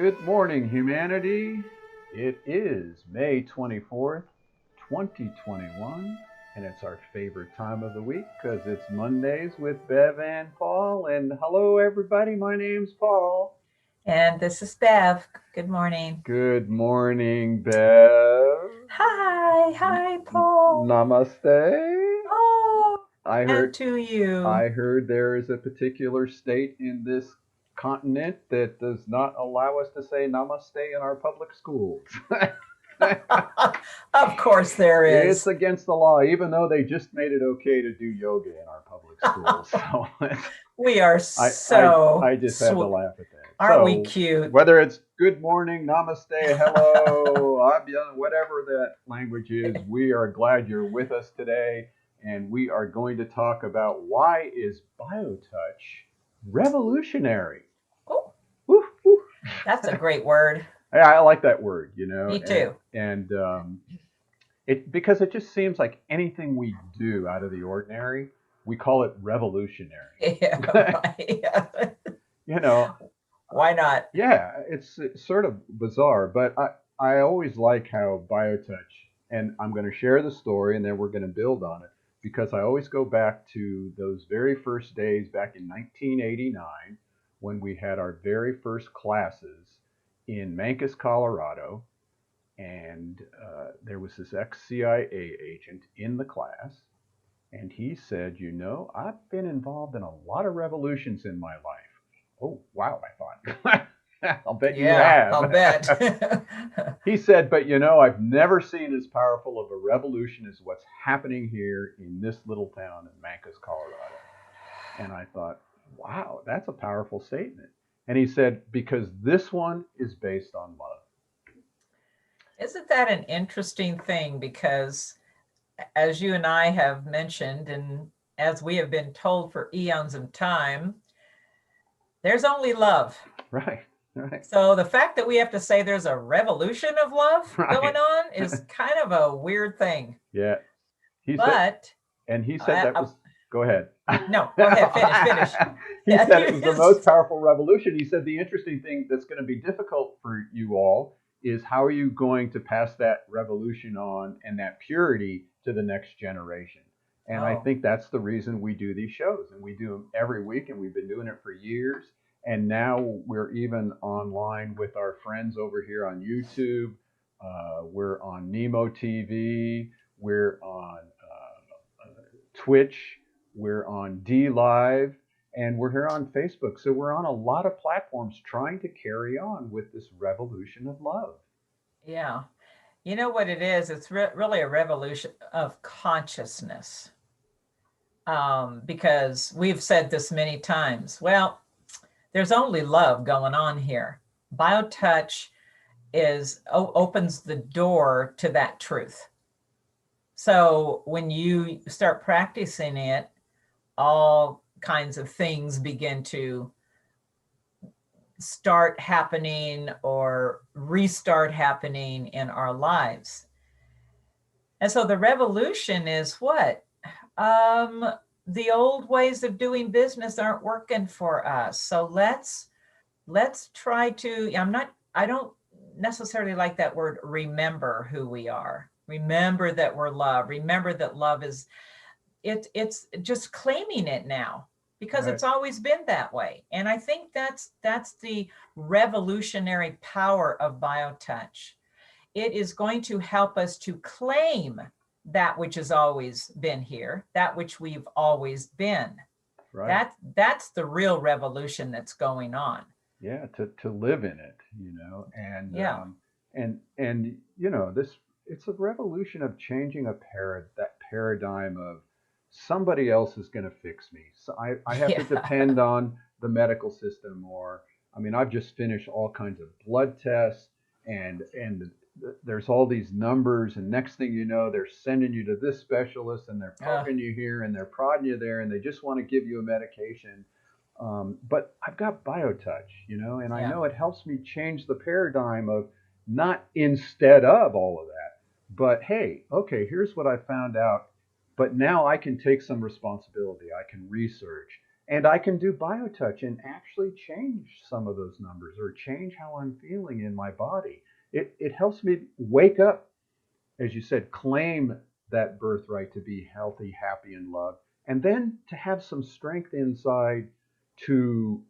Good morning, humanity. It is May 24th, 2021, and it's our favorite time of the week because it's Mondays with Bev and Paul. And hello, everybody. My name's Paul. And this is Bev. Good morning. Good morning, Bev. Hi, Paul. Namaste. Oh, I and heard to you. I heard there is a particular state in this continent that does not allow us to say namaste in our public schools. Of course, there It's is. against the law, even though they just made it okay to do yoga in our public schools. So We are I, I, so I just had to laugh at that. aren't we So cute? whether it's good morning, namaste, hello, whatever that language is, we are glad you're with us today. And we are going to talk about why is BioTouch revolutionary? Oh, Woo, woo. that's a great word. Yeah, I like that word, Me and, too. it because it just seems like anything we do out of the ordinary, we call it revolutionary. Yeah, right. Yeah. you know, Why not? yeah, it's sort of bizarre, but I always like how BioTouch, and I'm going to share the story, and then we're going to build on it because I always go back to those very first days back in 1989 when we had our very first classes in Mancos, Colorado, and there was this ex-CIA agent in the class, and he said, I've been involved in a lot of revolutions in my life. Oh, wow, I thought. I'll bet you Yeah, I'll bet. have. He said, but I've never seen as powerful of a revolution as what's happening here in this little town in Mancos, Colorado. And I thought, wow, that's a powerful statement. And he said, because this one is based on love. Isn't that an interesting thing? Because as you and I have mentioned, and as we have been told for eons of time, there's only love. Right, right, So the fact that we have to say there's a revolution of love going right. on is kind of a weird thing. Yeah. He said, But and he said uh, that uh, was, go ahead. no, go ahead, finish. He said it was the most powerful revolution. He said the interesting thing that's going to be difficult for you all is how are you going to pass that revolution on and that purity to the next generation. And I Oh, think that's the reason we do these shows, and we do them every week, and we've been doing it for years. And now we're even online with our friends over here on YouTube. We're on Nemo TV. We're on Twitch. We're on D Live, and we're here on Facebook. So we're on a lot of platforms trying to carry on with this revolution of love. yeah. You know what it is? It's really a revolution of consciousness. Because we've said this many times. Well, there's only love going on here. BioTouch opens the door to that truth. So when you start practicing it, all kinds of things begin to start happening or restart happening in our lives. And so the revolution is what? Um, the old ways of doing business aren't working for us. So let's try to, I don't necessarily like that word, remember who we are. Remember that we're loved. Remember that love is it's just claiming it now because Right. it's always been that way. And I think that's the revolutionary power of BioTouch. It is going to help us to claim that which has always been here, that which we've always been. Right. That's the real revolution that's going on. Yeah. To live in it, Yeah. and this it's a revolution of changing that paradigm of somebody else is going to fix me. So I have to Yeah. depend on the medical system more. I mean, I've just finished all kinds of blood tests, and there's all these numbers, and next thing you know, they're sending you to this specialist, and they're Uh, poking you here, and they're prodding you there, and they just want to give you a medication. But I've got BioTouch, and I yeah. know it helps me change the paradigm of not instead of all of that, but hey, okay, here's what I found out. But now I can take some responsibility. I can research. And I can do BioTouch and actually change some of those numbers or change how I'm feeling in my body. It helps me wake up, as you said, claim that birthright to be healthy, happy, and loved, and then to have some strength inside to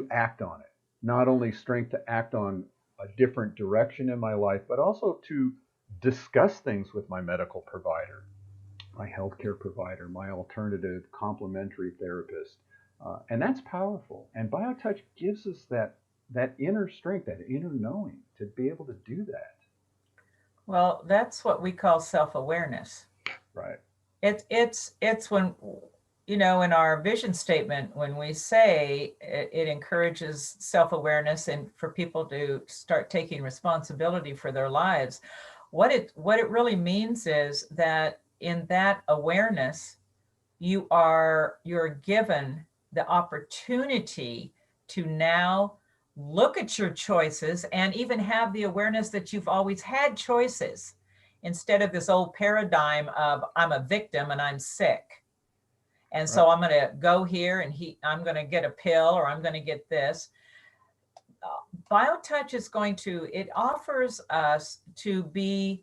act on it. Not only strength to act on a different direction in my life, but also to discuss things with my medical provider, my healthcare provider, my alternative complementary therapist, and that's powerful. And BioTouch gives us that inner strength, that inner knowing to be able to do that. Well, that's what we call self-awareness. Right. It's when, you know, in our vision statement, when we say it encourages self-awareness and for people to start taking responsibility for their lives, what it really means is that in that awareness, you're given the opportunity to now look at your choices and even have the awareness that you've always had choices, instead of this old paradigm of I'm a victim and I'm sick. And Right. so I'm going to go here and I'm going to get a pill or I'm going to get this. BioTouch is going to, it offers us to be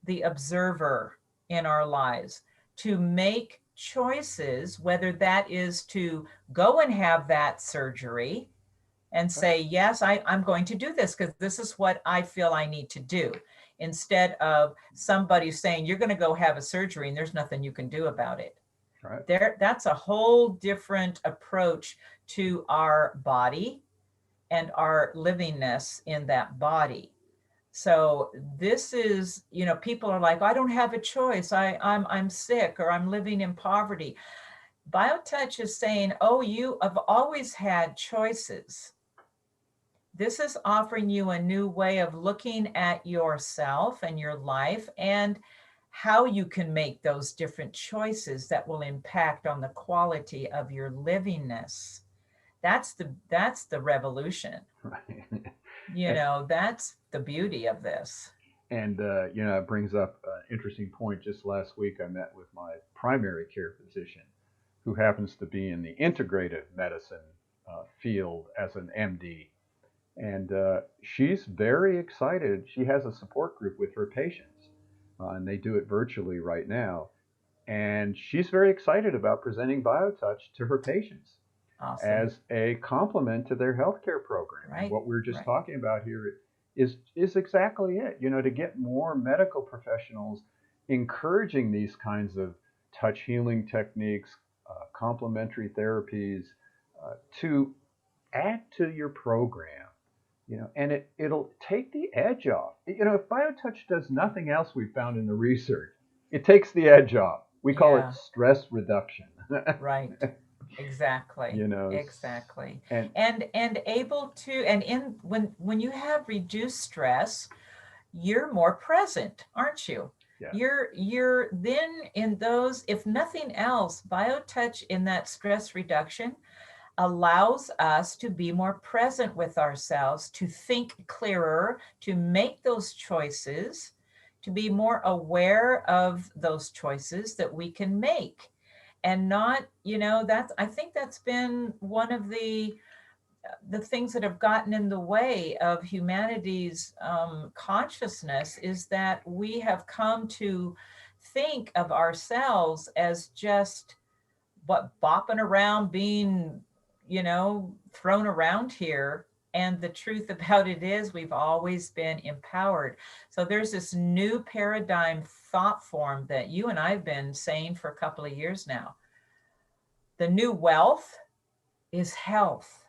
the observer in our lives, to make choices, whether that is to go and have that surgery and Okay. say, yes, I'm going to do this because this is what I feel I need to do, instead of somebody saying, you're going to go have a surgery and there's nothing you can do about it. Right. That's a whole different approach to our body and our livingness in that body. So this is, you know, people are like, I don't have a choice. I'm sick or I'm living in poverty. BioTouch is saying, oh, you have always had choices. This is offering you a new way of looking at yourself and your life and how you can make those different choices that will impact on the quality of your livingness. That's the revolution. Right. You and know, that's the beauty of this. it brings up an interesting point. Just last week, I met with my primary care physician, who happens to be in the integrative medicine field as an MD. And she's very excited. She has a support group with her patients, and they do it virtually right now. And she's very excited about presenting BioTouch to her patients Awesome. as a complement to their healthcare program. And Right. what we're just Right. talking about here is exactly it. To get more medical professionals encouraging these kinds of touch healing techniques, complementary therapies, to add to your program. And it'll take the edge off. If BioTouch does nothing else, we found in the research, it takes the edge off. We call it Yeah. stress reduction. Right. Exactly. you know, Exactly. and And able to, and in when you have reduced stress, you're more present, aren't you? yes, You're then in those, if nothing else, BioTouch in that stress reduction allows us to be more present with ourselves, to think clearer, to make those choices, to be more aware of those choices that we can make. And not, you know, that's, I think that's been one of the things that have gotten in the way of humanity's consciousness, is that we have come to think of ourselves as just what, bopping around, being, you know, thrown around here. And the truth about it is we've always been empowered. So there's this new paradigm thought form that you and I've been saying for a couple of years now. The new wealth is health,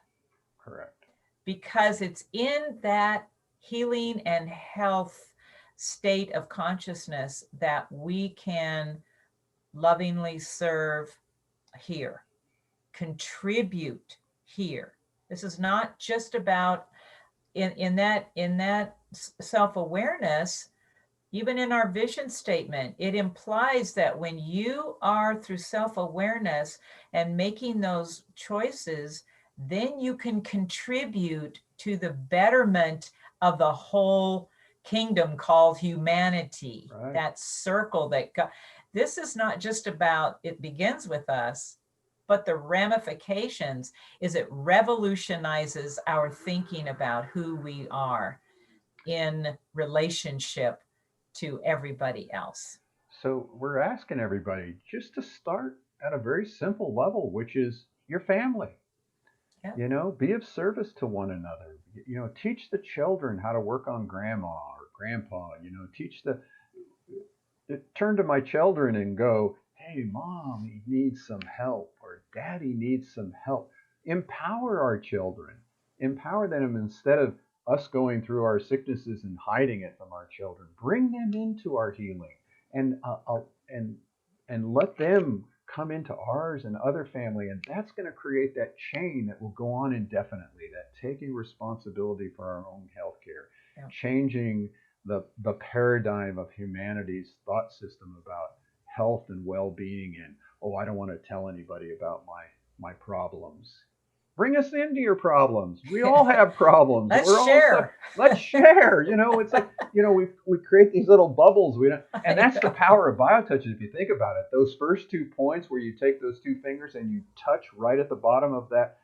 correct. because it's in that healing and health state of consciousness that we can lovingly serve here, contribute here. This is not just about in that self-awareness. Even in our vision statement, it implies that when you are through self-awareness and making those choices, then you can contribute to the betterment of the whole kingdom called humanity, Right. that circle that God. This is not just about, it begins with us, but the ramifications is it revolutionizes our thinking about who we are in relationship to everybody else. So we're asking everybody just to start at a very simple level, which is your family. Yeah. You know, be of service to one another. You know, teach the children how to work on grandma or grandpa. You know, turn to my children and go, hey, mom needs some help or daddy needs some help. Empower our children. Empower them instead of us going through our sicknesses and hiding it from our children. Bring them into our healing and and let them come into ours and other family, and that's going to create that chain that will go on indefinitely. That taking responsibility for our own health care, Yeah. changing the paradigm of humanity's thought system about health and well-being, and oh, I don't want to tell anybody about my problems. Bring us into your problems. We all have problems. Let's share. Let's share. You know, it's like, you know, we create these little bubbles. And that's the power of BioTouch. If you think about it, those first 2 points where you take those 2 fingers and you touch right at the bottom of that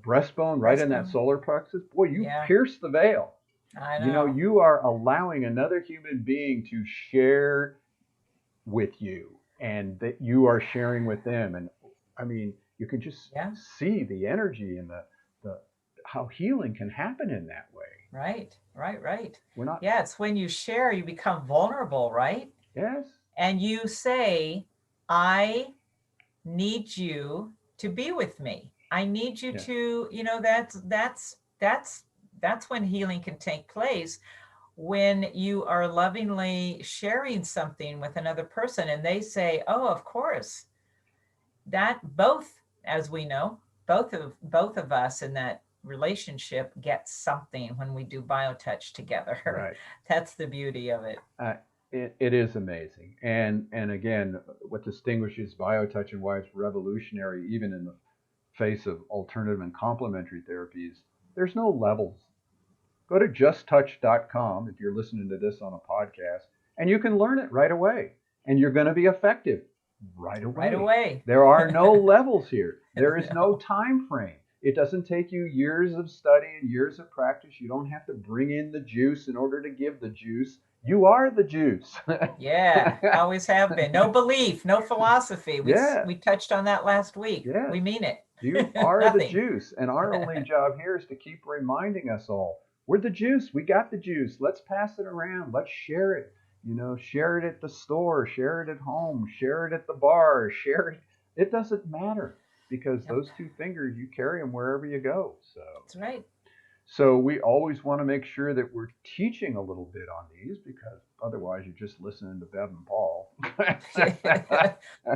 breastbone, right in that solar plexus, boy, you pierce the veil. I know. You know, you are allowing another human being to share with you, and that you are sharing with them. And I mean, you can just see the energy and the how healing can happen in that way. Right. We're not. Yeah, it's when you share, you become vulnerable, right? Yes. And you say, I need you to be with me. I need you to, you know, that's when healing can take place, when you are lovingly sharing something with another person and they say, oh, of course. That both, as we know, both of us in that relationship get something when we do BioTouch together. Right. That's the beauty of it. It is amazing. And again, what distinguishes BioTouch and why it's revolutionary, even in the face of alternative and complementary therapies, there's no levels. Go to justtouch.com if you're listening to this on a podcast, and you can learn it right away. And you're going to be effective right away. Right away. There are no levels here. There is no time frame. It doesn't take you years of study and years of practice. You don't have to bring in the juice in order to give the juice. You are the juice. Yeah, always have been. No belief, no philosophy. We touched on that last week. Yes. We mean it. You are the juice. And our only job here is to keep reminding us all, we're the juice. We got the juice. Let's pass it around. Let's share it. You know, share it at the store, share it at home, share it at the bar, share it. It doesn't matter, because those 2 fingers, you carry them wherever you go. So that's right. So we always want to make sure that we're teaching a little bit on these, because otherwise you're just listening to Bev and Paul.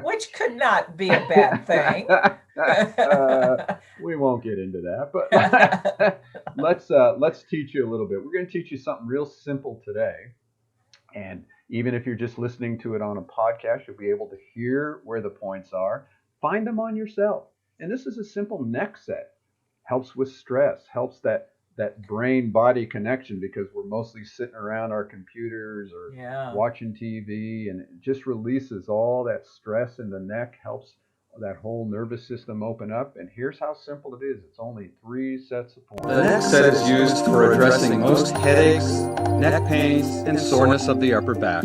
Which could not be a bad thing. We won't get into that, but let's teach you a little bit. We're going to teach you something real simple today. And even if you're just listening to it on a podcast, you'll be able to hear where the points are. Find them on yourself. And this is a simple neck set. Helps with stress, helps that brain-body connection, because we're mostly sitting around our computers or watching TV, and it just releases all that stress in the neck, helps that whole nervous system open up. And here's how simple it is. It's only 3 sets of points. The neck set is used for addressing most headaches, neck pains, and soreness of the upper back.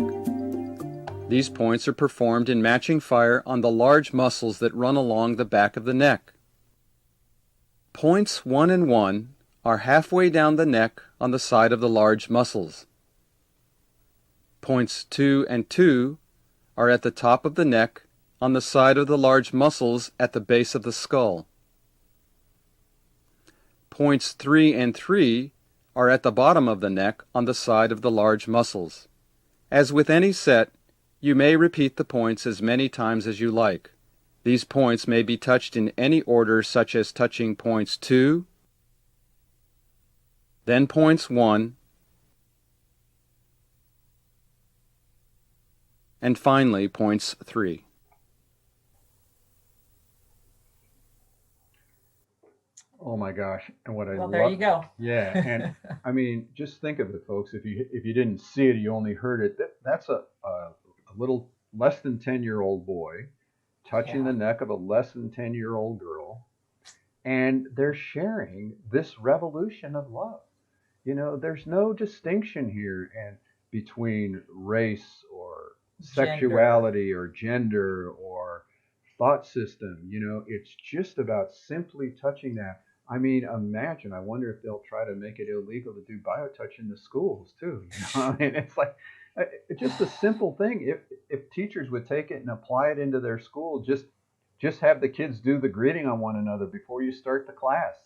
These points are performed in matching fire on the large muscles that run along the back of the neck. Points 1 and 1 are halfway down the neck on the side of the large muscles. Points 2 and 2 are at the top of the neck on the side of the large muscles at the base of the skull. Points 3 and 3 are at the bottom of the neck on the side of the large muscles. As with any set, you may repeat the points as many times as you like. These points may be touched in any order, such as touching points 2, then points 1, and finally points 3. Oh my gosh! And what I love. There you go. Yeah, and I mean, just think of it, folks. If you didn't see it, you only heard it. That's a little less than 10-year-old boy touching the neck of a less than 10-year-old girl, and they're sharing this revolution of love. There's no distinction here and between race or sexuality or gender or thought system. It's just about simply touching that. I mean, imagine, I wonder if they'll try to make it illegal to do biotouch in the schools too. I mean, it's like, it's just a simple thing. If teachers would take it and apply it into their school, just have the kids do the greeting on one another before you start the class.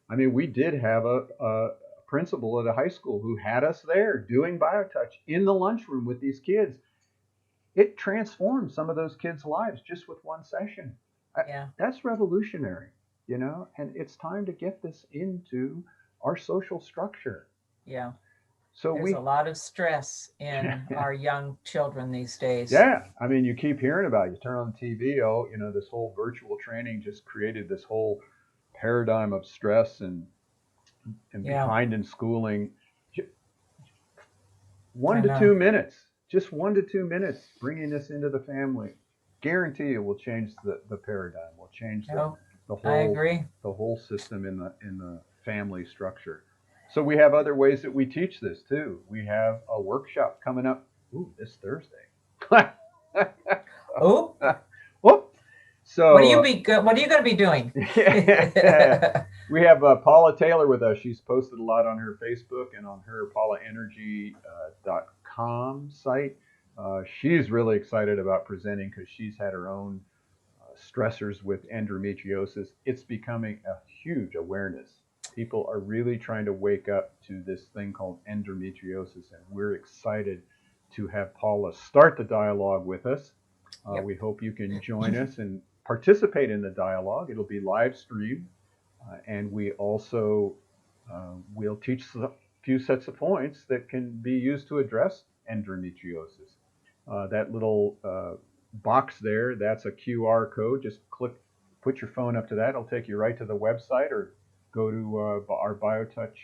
I mean, we did have a principal at a high school who had us there doing biotouch in the lunchroom with these kids. It transformed some of those kids' lives just with one session. That's revolutionary. And it's time to get this into our social structure. Yeah. So there's a lot of stress in our young children these days. Yeah. I mean, you keep hearing about it. You turn on the TV, this whole virtual training just created this whole paradigm of stress and behind in schooling. 1 to 2 minutes, just 1 to 2 minutes, bringing this into the family. Guarantee it will change the paradigm. Will change the whole. I agree. The whole system in the family structure. So we have other ways that we teach this too. We have a workshop coming up this Thursday. Oh. Whoop. So what are you going to be doing? We have Paula Taylor with us. She's posted a lot on her Facebook and on her paulaenergy.com site. She's really excited about presenting because she's had her own stressors with endometriosis. It's becoming a huge awareness. People are really trying to wake up to this thing called endometriosis, and we're excited to have Paula start the dialogue with us. We hope you can join us and participate in the dialogue. It'll be live streamed, and we also will teach a few sets of points that can be used to address endometriosis. That little box there, that's a QR code. Just put your phone up to that. It'll take you right to the website, or go to our BioTouch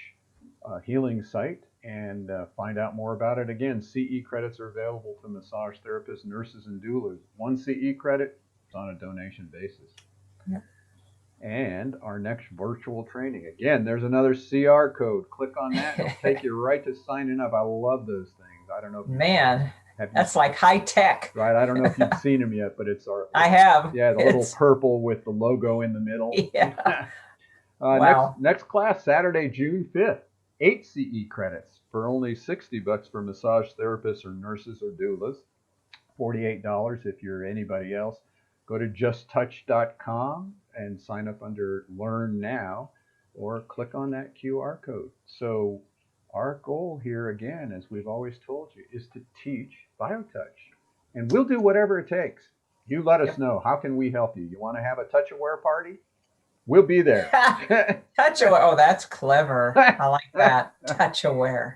healing site and find out more about it. Again, CE credits are available to massage therapists, nurses, and doulas. 1 CE credit is on a donation basis. Yep. And our next virtual training. Again, there's another CR code. Click on that. It'll take you right to signing up. I love those things. I don't know if that's like high tech. Right. I don't know if you've seen them yet, but I have. Yeah, the little purple with the logo in the middle. Yeah. Wow. Next class, Saturday, June 5th. 8 CE credits for only $60 for massage therapists or nurses or doulas. $48 if you're anybody else. Go to justtouch.com and sign up under Learn Now, or click on that QR code. So our goal here, again, as we've always told you, is to teach BioTouch. And we'll do whatever it takes. You let us know. How can we help you? You want to have a touch aware party? We'll be there. Touch aware. Oh, that's clever. I like that. Touch aware.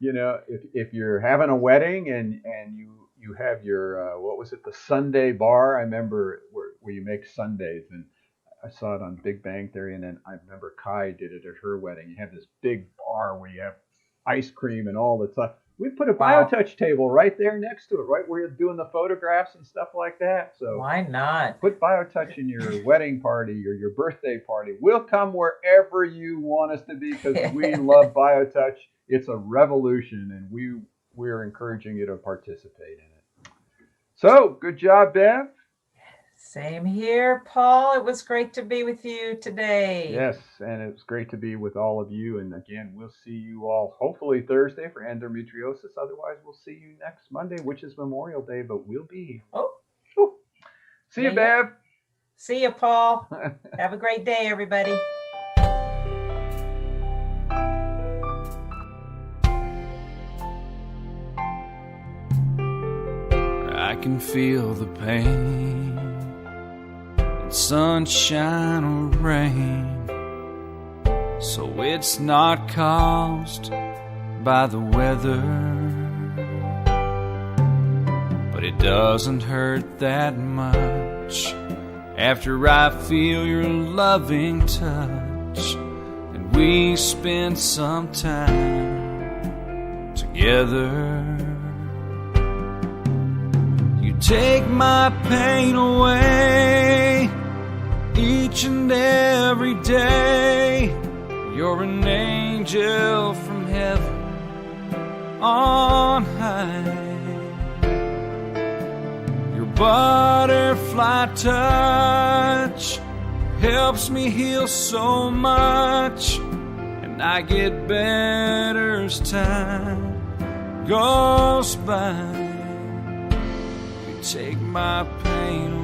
If you're having a wedding and you have your, what was it, the Sunday bar? I remember where you make sundaes, and I saw it on Big Bang Theory, and then I remember Kai did it at her wedding. You have this big bar where you have ice cream and all the stuff. We put a BioTouch table right there next to it, right where you're doing the photographs and stuff like that. So why not? Put BioTouch in your wedding party or your birthday party. We'll come wherever you want us to be because we love BioTouch. It's a revolution, and we're encouraging you to participate in it. So, good job, Bev. Same here, Paul. It was great to be with you today. Yes, and it's great to be with all of you. And again, we'll see you all hopefully Thursday for endometriosis. Otherwise, we'll see you next Monday, which is Memorial Day, but we'll be here. Oh. See you, Bev. See you, Paul. Have a great day, everybody. I can feel the pain, sunshine or rain, so it's not caused by the weather, but it doesn't hurt that much after I feel your loving touch and we spend some time together. You take my pain away each and every day. You're an angel from heaven on high. Your butterfly touch helps me heal so much, and I get better as time goes by. You take my pain